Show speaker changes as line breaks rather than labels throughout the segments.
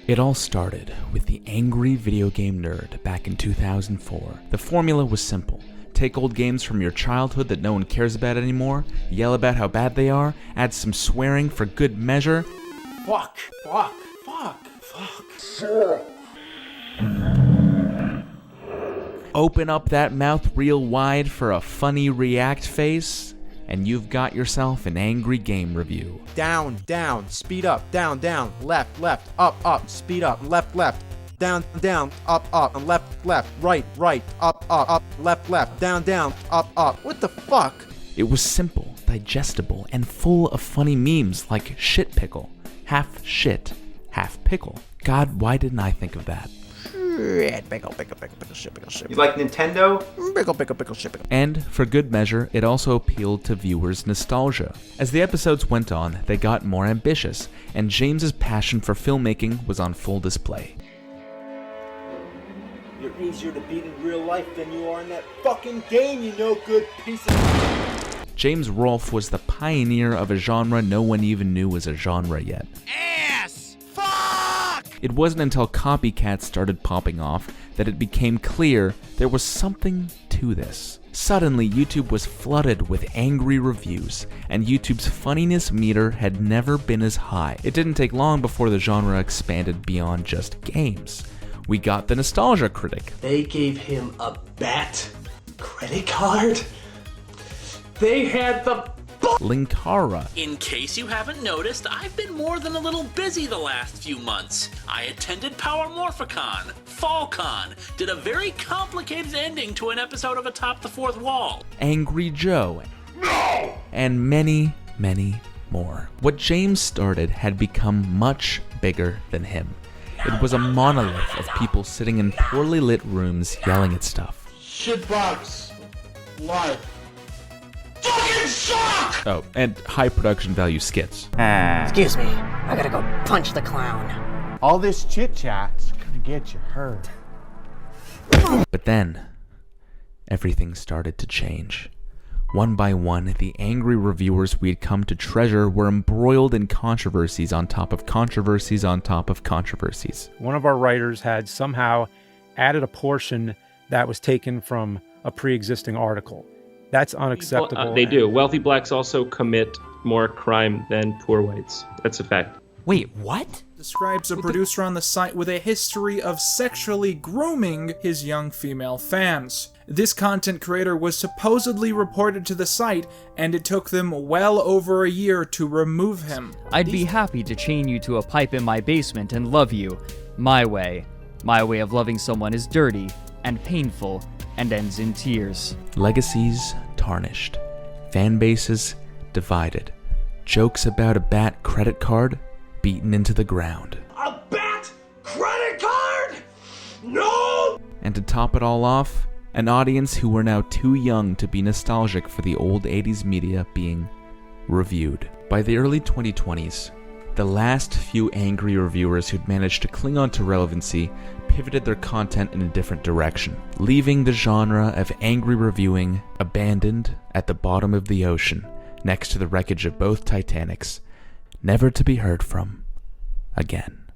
It all started with the angry video game nerd back in 2004. The formula was simple. Take old games from your childhood that no one cares about anymore, yell about how bad they are, add some swearing for good measure.
Fuck.
Open up that mouth real wide for a funny react face, and you've got yourself an angry game review.
Down, speed up, down, left, up, speed up, left, down, up, and left, right, up, left, down, up. What the fuck?
It was simple, digestible, and full of funny memes like shit pickle, half shit, half pickle. God, why didn't I think of that?
Pickle, shit.
You like Nintendo?
Pickle, shit.
And, for good measure, it also appealed to viewers' nostalgia. As the episodes went on, they got more ambitious, and James's passion for filmmaking was on full display.
You're easier to beat in real life than you are in that fucking game, you no good piece of...
James Rolfe was the pioneer of a genre no one even knew was a genre yet. It wasn't until copycats started popping off that it became clear there was something to this. Suddenly, YouTube was flooded with angry reviews, and YouTube's funniness meter had never been as high. It didn't take long before the genre expanded beyond just games. We got the nostalgia critic.
They gave him a bat credit card? They had the
Linkara.
In case you haven't noticed, I've been more than a little busy the last few months. I attended Power Morphicon, FallCon, did a very complicated ending to an episode of Atop the Fourth Wall.
Angry Joe. No! And many, many more. What James started had become much bigger than him. It was a monolith of people sitting in poorly lit rooms yelling at stuff.
Shitbox. Live.
fucking suck!
Oh, and high production value skits.
Excuse me, I gotta go punch the clown.
All this chit-chat's gonna get you hurt.
But then, everything started to change. One by one, the angry reviewers we had come to treasure were embroiled in controversies on top of controversies on top of controversies.
One of our writers had somehow added a portion that was taken from a pre-existing article. That's unacceptable.
They do. Wealthy blacks also commit more crime than poor whites. That's a fact.
Wait, what?
Describes a producer on the site with a history of sexually grooming his young female fans. This content creator was supposedly reported to the site, and it took them well over a year to remove him.
I'd be happy to chain you to a pipe in my basement and love you. My way. My way of loving someone is dirty and painful and ends in tears.
Legacies tarnished. Fan bases divided. Jokes about a bat credit card beaten into the ground.
A bat credit card? No!
And to top it all off, an audience who were now too young to be nostalgic for the old 80s media being reviewed. By the early 2020s, the last few angry reviewers who'd managed to cling on to relevancy pivoted their content in a different direction, leaving the genre of angry reviewing abandoned at the bottom of the ocean, next to the wreckage of both Titanics, never to be heard from again.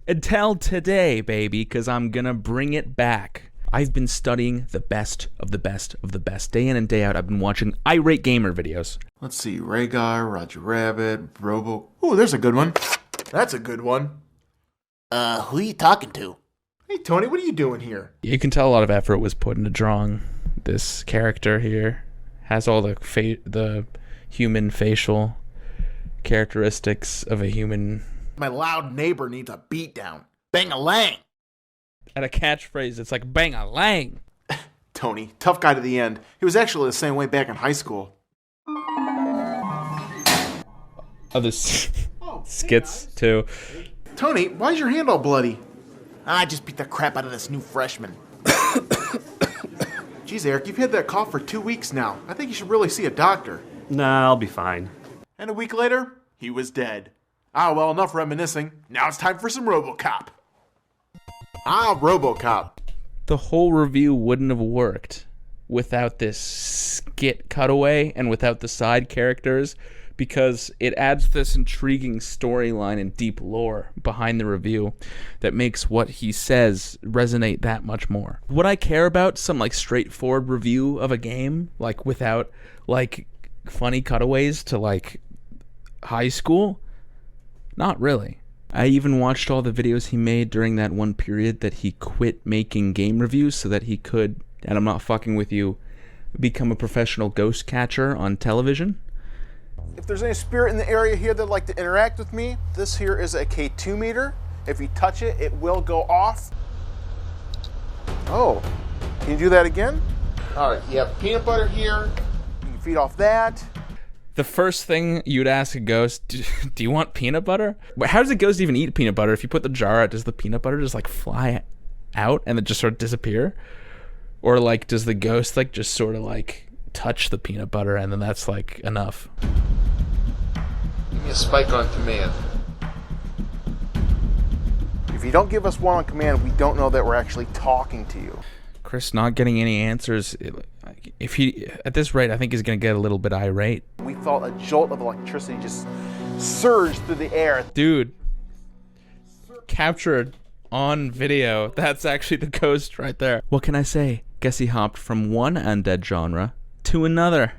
Until today, baby, 'cause I'm gonna bring it back. I've been studying the best of the best of the best. Day in and day out, I've been watching Irate gamer videos.
Let's see, Rhaegar, Roger Rabbit, Robo... Ooh, there's a good one. That's a good one.
Who are you talking to?
Hey, Tony, what are you doing here?
You can tell a lot of effort was put into drawing this character here. Has all the human facial characteristics of a human.
My loud neighbor needs a beatdown. Bang-a-lang!
And a catchphrase, it's like bang-a-lang!
Tony, tough guy to the end. He was actually the same way back in high school.
Other skits, too.
Tony, why's your hand all bloody? I just beat the crap out of this new freshman. Jeez, Eric, you've had that cough for 2 weeks now. I think you should really see a doctor.
Nah, I'll be fine.
And a week later, he was dead. Ah, well, enough reminiscing. Now it's time for some RoboCop. Ah, RoboCop.
The whole review wouldn't have worked without this skit cutaway and without the side characters, because it adds this intriguing storyline and deep lore behind the review that makes what he says resonate that much more. Would I care about some like straightforward review of a game, like without like funny cutaways to like high school? Not really. I even watched all the videos he made during that one period that he quit making game reviews so that he could, and I'm not fucking with you, become a professional ghost catcher on television.
If there's any spirit in the area here that'd like to interact with me, this here is a K2 meter. If you touch it, it will go off. Oh, can you do that again? All right, you have peanut butter here. You can feed off that.
The first thing you'd ask a ghost, do you want peanut butter? How does a ghost even eat peanut butter? If you put the jar out, does the peanut butter just like fly out and then just sort of disappear? Or like, does the ghost like just sort of like touch the peanut butter and then that's like enough?
Give me a spike on command. If you don't give us one on command, we don't know that we're actually talking to you.
Chris not getting any answers. If he, at this rate, I think he's going to get a little bit irate.
We felt a jolt of electricity just surge through the air.
Dude, captured on video. That's actually the ghost right there. What can I say? Guess he hopped from one undead genre to another.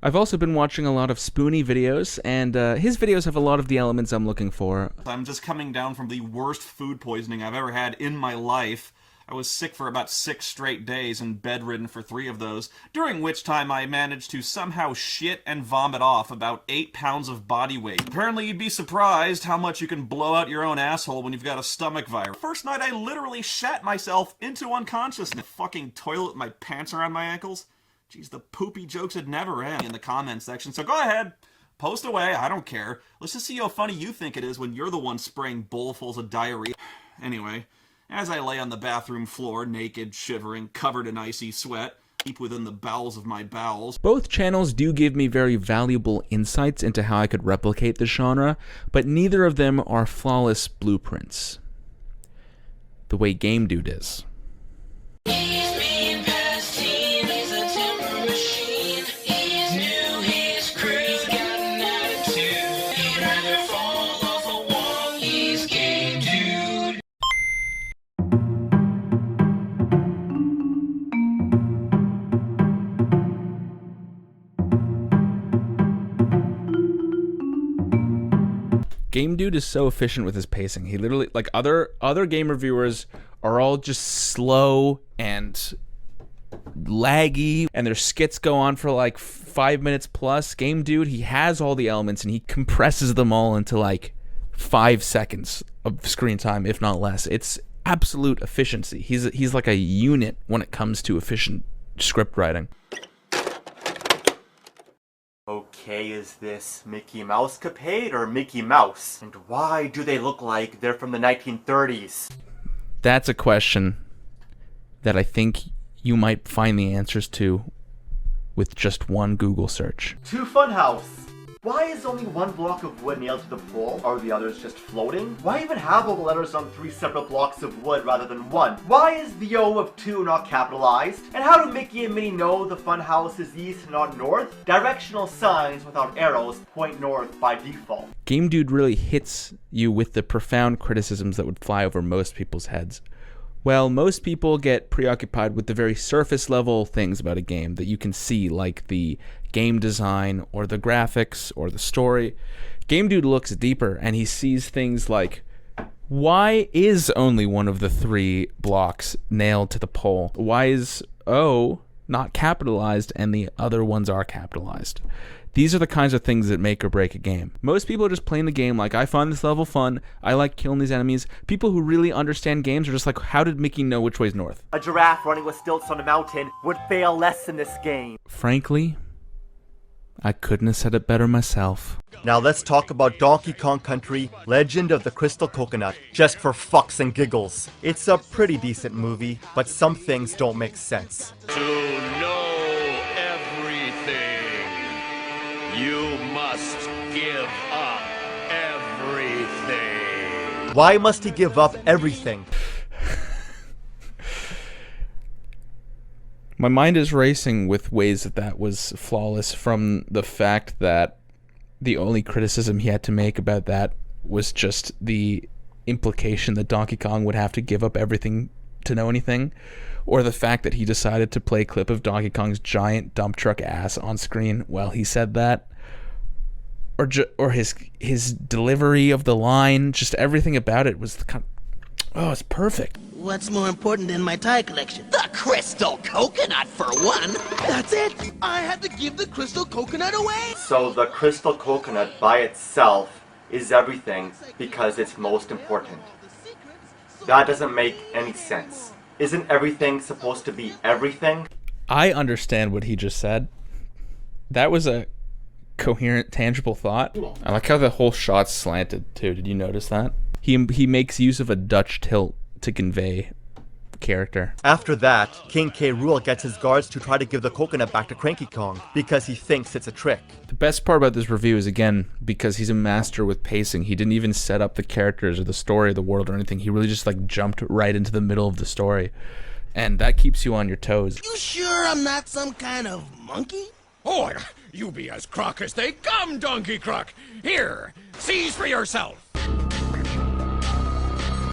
I've also been watching a lot of Spoony videos, and his videos have a lot of the elements I'm looking for.
I'm just coming down from the worst food poisoning I've ever had in my life. I was sick for about 6 straight days and bedridden for 3 of those, during which time I managed to somehow shit and vomit off about 8 pounds of body weight. Apparently you'd be surprised how much you can blow out your own asshole when you've got a stomach virus. First night I literally shat myself into unconsciousness. Fucking toilet with my pants around my ankles. Jeez, the poopy jokes would never end in the comment section, so go ahead. Post away, I don't care. Let's just see how funny you think it is when you're the one spraying bowlfuls of diarrhea. Anyway, as I lay on the bathroom floor, naked, shivering, covered in icy sweat, deep within the bowels of my bowels.
Both channels do give me very valuable insights into how I could replicate the genre, but neither of them are flawless blueprints. The way Game Dude is. Game Dude is so efficient with his pacing. He literally, like other game reviewers are all just slow and laggy, and their skits go on for like 5 minutes plus. Game Dude, he has all the elements and he compresses them all into like 5 seconds of screen time, if not less. It's absolute efficiency. He's like a unit when it comes to efficient script writing.
Okay, is this Mickey Mouse capade or Mickey Mouse? And why do they look like they're from the 1930s?
That's a question that I think you might find the answers to with just one Google search.
To Funhouse. Why is only one block of wood nailed to the pole? Are the others just floating? Why even have all the letters on 3 separate blocks of wood rather than one? Why is the O of 2 not capitalized? And how do Mickey and Minnie know the Funhouse is east and not north? Directional signs without arrows point north by default.
Game Dude really hits you with the profound criticisms that would fly over most people's heads. Well, most people get preoccupied with the very surface level things about a game that you can see, like the game design or the graphics or the story. Game Dude looks deeper and he sees things like, why is only one of the 3 blocks nailed to the pole? Why is O not capitalized and the other ones are capitalized? These are the kinds of things that make or break a game. Most people are just playing the game like, I find this level fun, I like killing these enemies. People who really understand games are just like, how did Mickey know which way's north?
A giraffe running with stilts on a mountain would fail less in this game.
Frankly, I couldn't have said it better myself.
Now let's talk about Donkey Kong Country, Legend of the Crystal Coconut, just for fucks and giggles. It's a pretty decent movie, but some things don't make sense.
To know everything, you must give up everything.
Why must he give up everything?
My mind is racing with ways that was flawless, from the fact that the only criticism he had to make about that was just the implication that Donkey Kong would have to give up everything to know anything, or the fact that he decided to play a clip of Donkey Kong's giant dump truck ass on screen while he said that, or his delivery of the line. Just everything about it was it's perfect.
What's more important than my tie collection? The crystal coconut, for one. That's it. I had to give the crystal coconut away.
So the crystal coconut by itself is everything because it's most important. That doesn't make any sense. Isn't everything supposed to be everything?
I understand what he just said. That was a coherent, tangible thought. I like how the whole shot's slanted too. Did you notice that? He makes use of a Dutch tilt to convey character.
After that, King K. Rool gets his guards to try to give the coconut back to Cranky Kong because he thinks it's a trick.
The best part about this review is, again, because he's a master with pacing. He didn't even set up the characters or the story of the world or anything. He really just jumped right into the middle of the story. And that keeps you on your toes.
You sure I'm not some kind of monkey?
Oh, you be as crock as they come, Donkey Croc. Here, seize for yourself.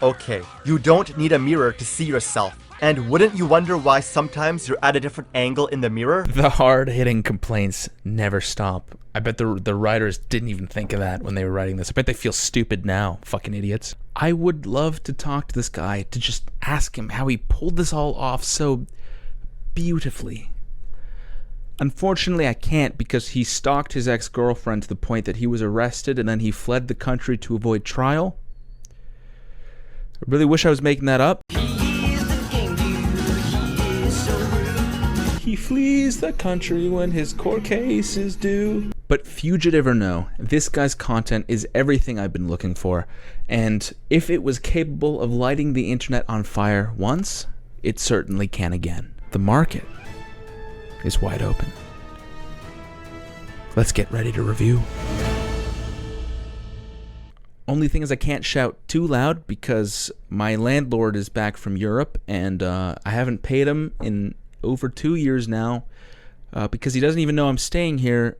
Okay, you don't need a mirror to see yourself. And wouldn't you wonder why sometimes you're at a different angle in the mirror?
The hard-hitting complaints never stop. I bet the writers didn't even think of that when they were writing this. I bet they feel stupid now, fucking idiots. I would love to talk to this guy, to just ask him how he pulled this all off so beautifully. Unfortunately, I can't, because he stalked his ex-girlfriend to the point that he was arrested and then he fled the country to avoid trial. I really wish I was making that up. He flees the country when his court case is due. But fugitive or no, this guy's content is everything I've been looking for. And if it was capable of lighting the internet on fire once, it certainly can again. The market is wide open. Let's get ready to review. Only thing is I can't shout too loud because my landlord is back from Europe and I haven't paid him in over 2 years now because he doesn't even know I'm staying here.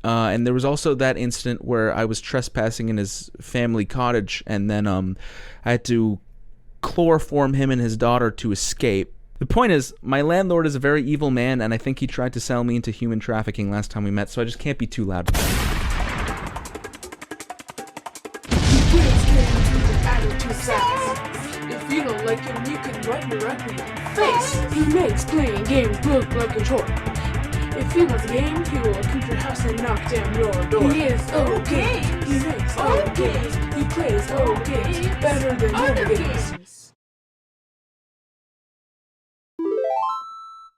And there was also that incident where I was trespassing in his family cottage and then I had to chloroform him and his daughter to escape. The point is, my landlord is a very evil man and I think he tried to sell me into human trafficking last time we met, so I just can't be too loud.
If you don't like him, you can write directly in your face. He makes playing games look like a chore. If he wants a game, he will come to your house and knock down your door. He is okay. He makes okay. He plays okay. Better than other games.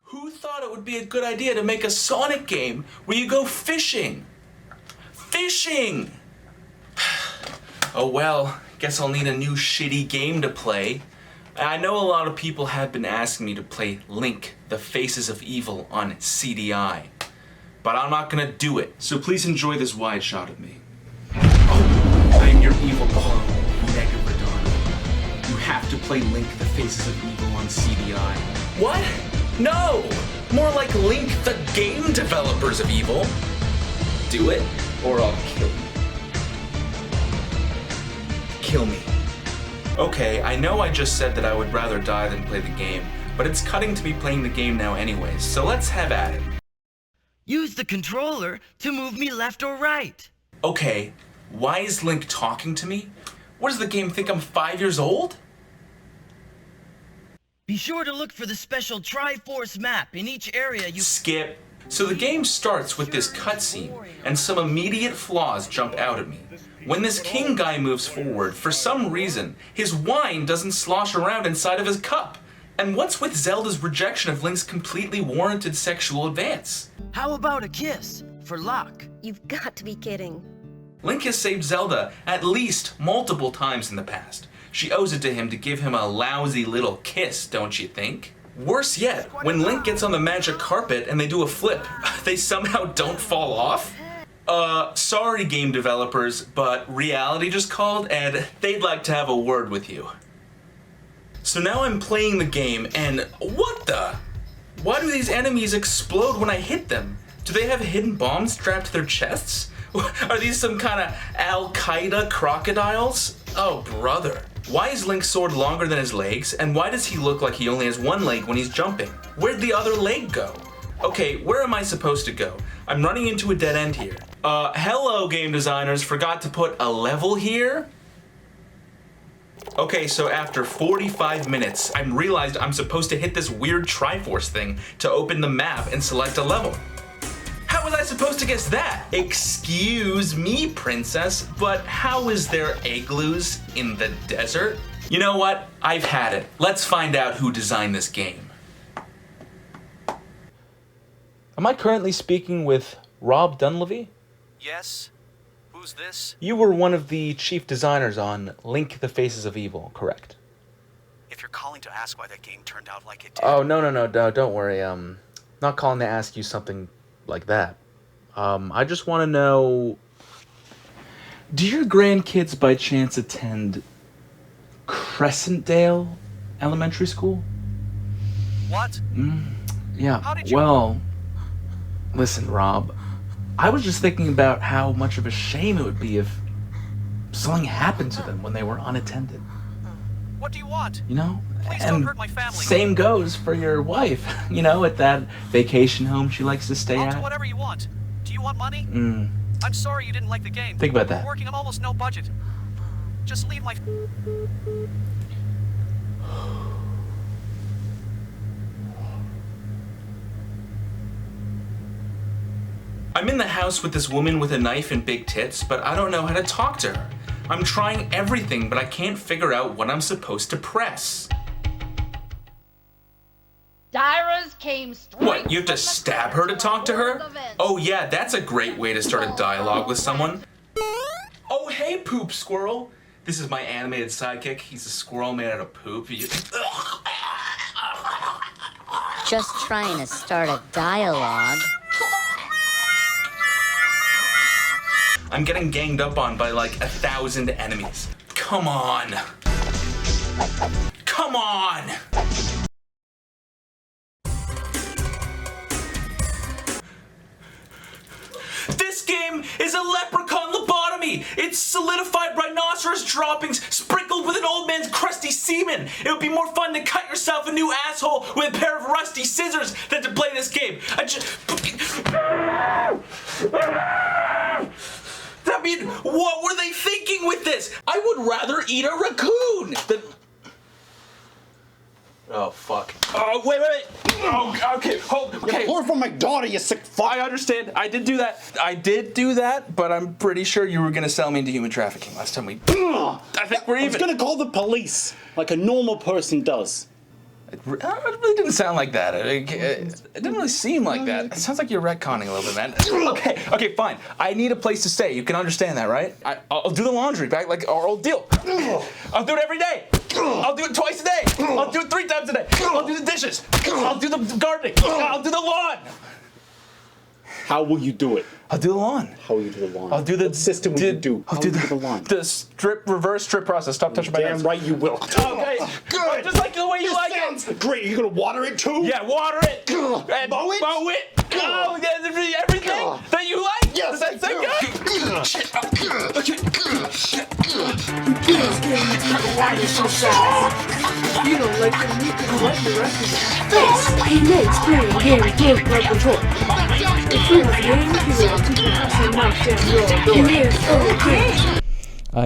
Who thought it would be a good idea to make a Sonic game where you go fishing? Fishing! Oh well, guess I'll need a new shitty game to play. I know a lot of people have been asking me to play Link, the Faces of Evil on CDI, but I'm not gonna do it. So please enjoy this wide shot of me. Oh, I am your evil clone, Megalodon. You have to play Link, the Faces of Evil on CDI. What? No! More like Link, the game developers of evil. Do it, or I'll kill you. Kill me. Okay, I know I just said that I would rather die than play the game, but it's cutting to me playing the game now anyways, so let's have at it.
Use the controller to move me left or right.
Okay, why is Link talking to me? What does the game think I'm 5 years old?
Be sure to look for the special Triforce map in each area you...
Skip. So the game starts with this cutscene, and some immediate flaws jump out at me. When this king guy moves forward, for some reason, his wine doesn't slosh around inside of his cup. And what's with Zelda's rejection of Link's completely warranted sexual advance?
How about a kiss for luck?
You've got to be kidding.
Link has saved Zelda at least multiple times in the past. She owes it to him to give him a lousy little kiss, don't you think? Worse yet, when Link gets on the magic carpet and they do a flip, they somehow don't fall off? Sorry game developers, but reality just called and they'd like to have a word with you. So now I'm playing the game and what the? Why do these enemies explode when I hit them? Do they have hidden bombs strapped to their chests? Are these some kind of Al-Qaeda crocodiles? Oh, brother. Why is Link's sword longer than his legs? And why does he look like he only has one leg when he's jumping? Where'd the other leg go? Okay, where am I supposed to go? I'm running into a dead end here. Hello, game designers. Forgot to put a level here? Okay, so after 45 minutes, I realized I'm supposed to hit this weird Triforce thing to open the map and select a level. How was I supposed to guess that? Excuse me, princess, but how is there igloos in the desert? You know what? I've had it. Let's find out who designed this game. Am I currently speaking with Rob Dunleavy?
Yes? Who's this?
You were one of the chief designers on Link: The Faces of Evil, correct?
If you're calling to ask why that game turned out like it did...
Oh, no, don't worry. Not calling to ask you something like that. I just want to know... Do your grandkids by chance attend Crescentdale Elementary School?
What?
Yeah,
How did you...
well... Listen, Rob, I was just thinking about how much of a shame it would be if something happened to them when they were unattended.
What do you want?
You know?
Please
And
don't hurt my family.
same goes for your wife, you know, at that vacation home she likes to stay
I'll do
at.
whatever you want. Do you want money? I'm sorry you didn't like the game.
Think about that.
We're working on almost no budget. Just leave my...
I'm in the house with this woman with a knife and big tits, but I don't know how to talk to her. I'm trying everything, but I can't figure out what I'm supposed to press.
Dyras came straight.
What, you have to stab her to talk to her? Oh yeah, that's a great way to start a dialogue with someone. Oh hey, poop squirrel. This is my animated sidekick. He's a squirrel made out of poop.
Just trying to start a dialogue.
I'm getting ganged up on by like 1,000 enemies. Come on. Come on! This game is a leprechaun lobotomy! It's solidified rhinoceros droppings sprinkled with an old man's crusty semen! It would be more fun to cut yourself a new asshole with a pair of rusty scissors than to play this game. I mean, what were they thinking with this? I would rather eat a raccoon than... Oh, fuck. Oh, wait. Oh, okay, hold, okay.
You're from my daughter, you sick fuck.
I understand. I did do that, but I'm pretty sure you were gonna sell me into human trafficking last time we... I think we're even.
I was gonna call the police, like a normal person does.
It really didn't sound like that. It didn't really seem like that. It sounds like you're retconning a little bit, man. Okay, fine. I need a place to stay. You can understand that, right? I'll do the laundry back, like our old deal. I'll do it every day. I'll do it twice a day. I'll do it 3 times a day. I'll do the dishes. I'll do the gardening. I'll do the lawn.
How will you do it?
I'll do the lawn.
How will you do the lawn?
I'll do the
what system will you do?
I'll do the lawn. The reverse strip process. Stop touching my hands.
Damn right you will.
Okay. Good. Just like the way you like it.
Great. You're gonna water it too?
Yeah, water it. And mow it. Mow it. Oh, yeah, everything that you like.
Yes.
Does that sound
Why are you so sad? If you don't like him, you can wipe the rest of his face. He makes playing games look like a chore. If he was a game, he will teach you how to knock down your door. He is okay.
I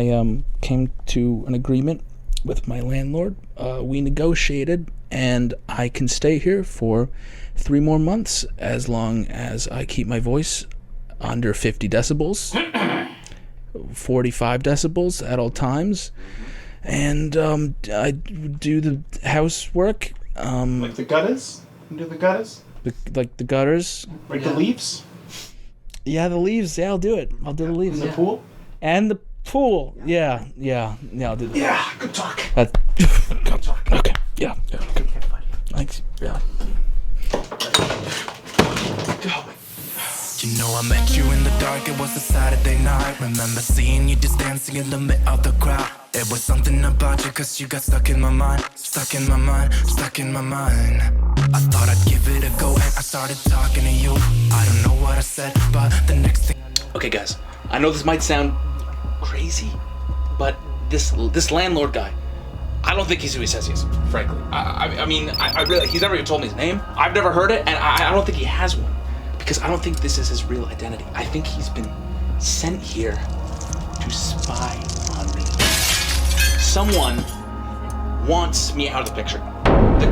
came to an agreement with my landlord. We negotiated, and I can stay here for 3 more months as long as I keep my voice under 50 decibels, 45 decibels at all times, and I do the housework.
Like the gutters? You do the gutters?
Like the gutters.
Like the leaves?
Yeah, the leaves. Yeah, I'll do it. I'll do the leaves.
And the pool?
And the pool. Yeah, I'll do that.
Yeah, good talk.
Good talk. Okay. Yeah. Good. Thanks. Yeah.
You know I met you in the dark, it was a Saturday night. Remember seeing you just dancing in the middle of the crowd. It was something about you, cause you got stuck in my mind. Stuck in my mind, stuck in my mind. I thought I'd give it a go and I started talking to you. I don't know what I said, but the next thing...
Okay guys, I know this might sound crazy, but this landlord guy, I don't think he's who he says he is, frankly. I mean, really, he's never even told me his name. I've never heard it, and I don't think he has one. Because I don't think this is his real identity. I think he's been sent here to spy on me. Someone wants me out of the picture.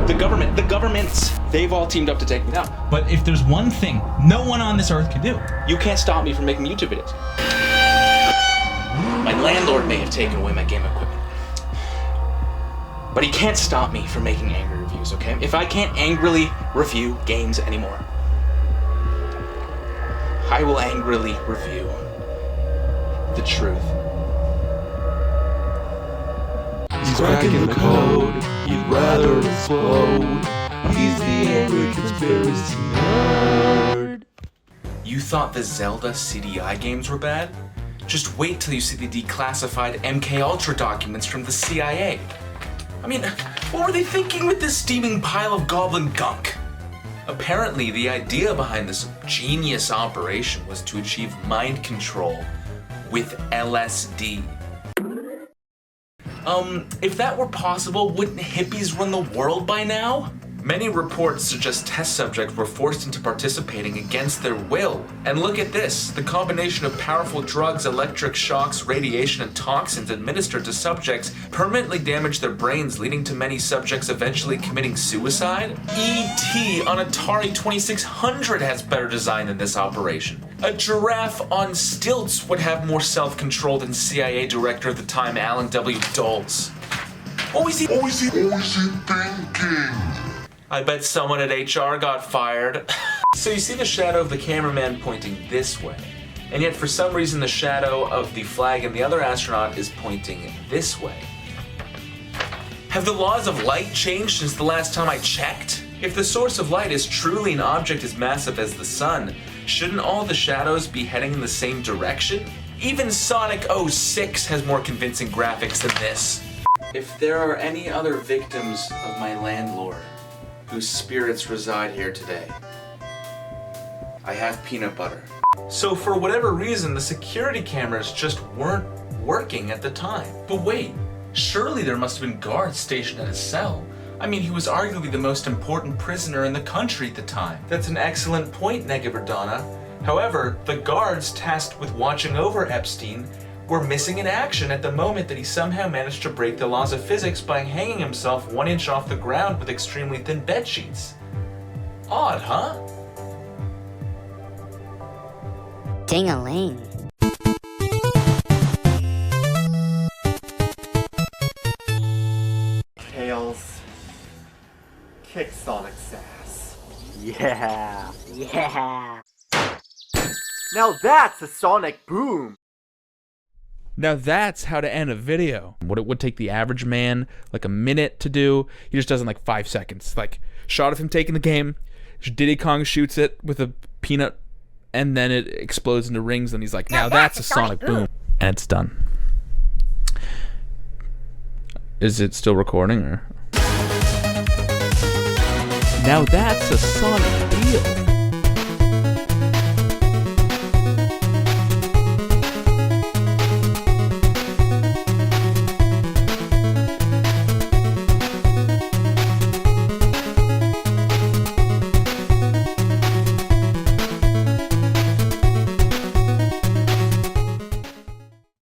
The governments, they've all teamed up to take me down.
But if there's one thing no one on this earth can do,
you can't stop me from making YouTube videos. My landlord may have taken away my game equipment, but he can't stop me from making angry reviews, okay? If I can't angrily review games anymore, I will angrily review the truth.
He's cracking the code, he'd rather explode. He's the angry conspiracy nerd.
You thought the Zelda CDI games were bad? Just wait till you see the declassified MKUltra documents from the CIA. I mean, what were they thinking with this steaming pile of goblin gunk? Apparently, the idea behind this genius operation was to achieve mind control with LSD. If that were possible, wouldn't hippies run the world by now? Many reports suggest test subjects were forced into participating against their will. And look at this, the combination of powerful drugs, electric shocks, radiation, and toxins administered to subjects permanently damaged their brains, leading to many subjects eventually committing suicide. E.T. on Atari 2600 has better design than this operation. A giraffe on stilts would have more self-control than CIA director at the time, Alan W. Dulles. What was he thinking? I bet someone at HR got fired. So you see the shadow of the cameraman pointing this way, and yet for some reason the shadow of the flag and the other astronaut is pointing this way. Have the laws of light changed since the last time I checked? If the source of light is truly an object as massive as the sun, shouldn't all the shadows be heading in the same direction? Even Sonic 06 has more convincing graphics than this. If there are any other victims of my landlord whose spirits reside here today, I have peanut butter. So for whatever reason, the security cameras just weren't working at the time. But wait, surely there must have been guards stationed at his cell. I mean, he was arguably the most important prisoner in the country at the time. That's an excellent point, Negaberdana. However, the guards tasked with watching over Epstein were missing in action at the moment that he somehow managed to break the laws of physics by hanging himself 1 inch off the ground with extremely thin bed sheets. Odd, huh?
Ding-a-ling.
Tails, kick Sonic's ass.
Yeah. Yeah.
Now that's a Sonic boom.
Now that's how to end a video. What it would take the average man like a minute to do, he just does in like 5 seconds. Like, shot of him taking the game, Diddy Kong shoots it with a peanut, and then it explodes into rings, and he's like, now that's a Sonic boom. And it's done. Is it still recording, or? Now that's a Sonic deal.